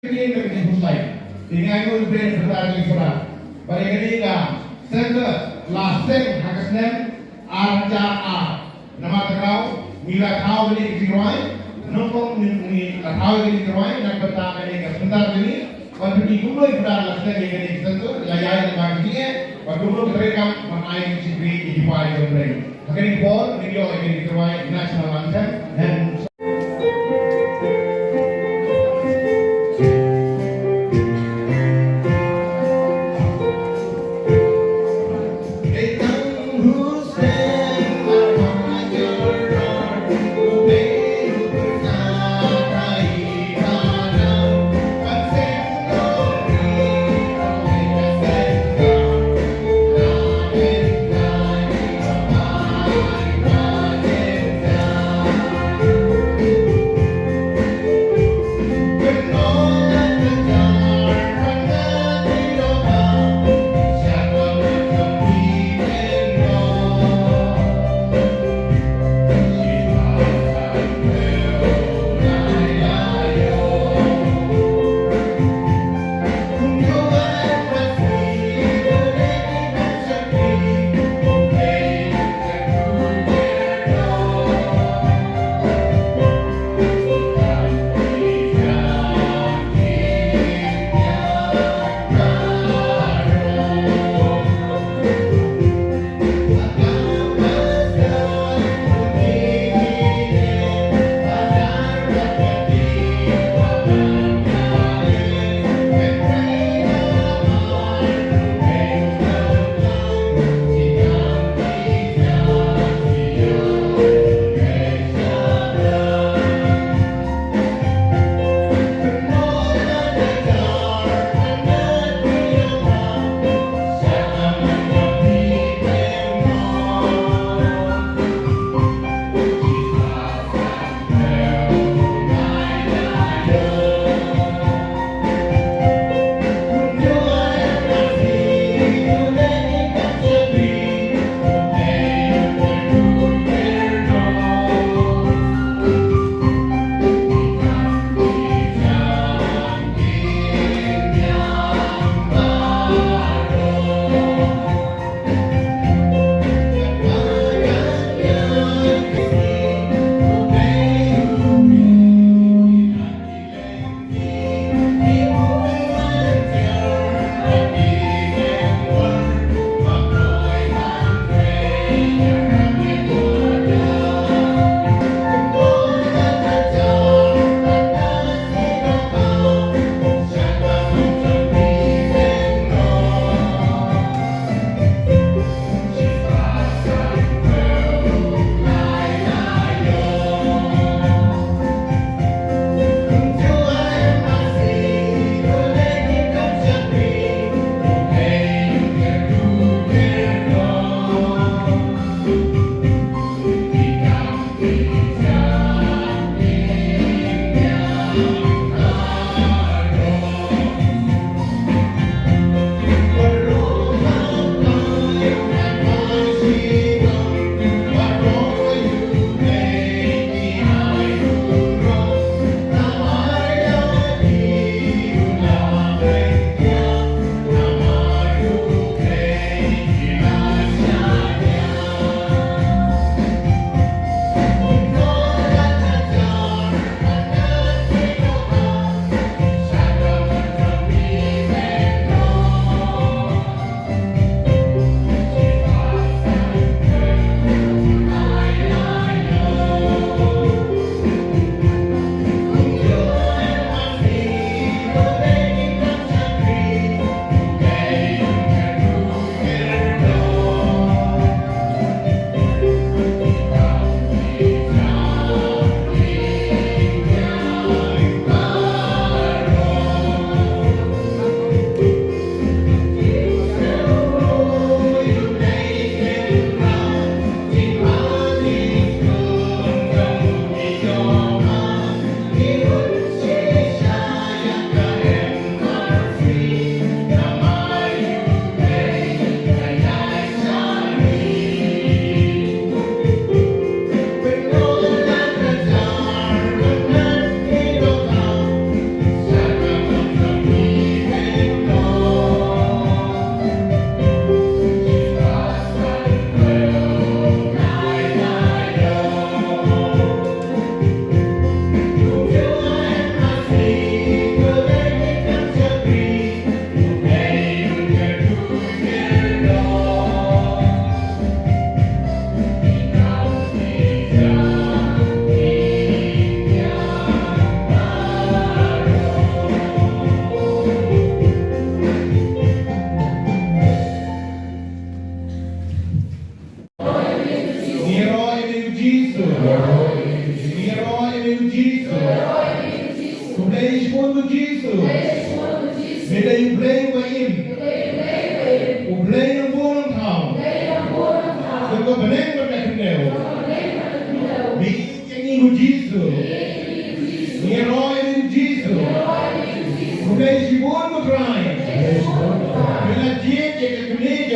Ini kami selesai. Dengan itu beri pertanyaan surat. Pada ketika center last sem hakasnem arja a nama terkau mila tahu ini kisiruai nombor ni tahu ini kisiruai nak bertanya ini sebentar ini. Waktu di guru itu dah last sem ini center layar yang bagi dia. Waktu guru mereka mengajar sendiri di pagi hari. Akhirnya pun video ini kisiruai national anthem dan Jesus. May they play với im. Của play nó vô nó thòng. Đừng có vấn đề mà mẹ không đều. Vì cái gì của Jesus. Vì nói đến Jesus. Của đây chỉ muốn một rai. Vì là chia cái này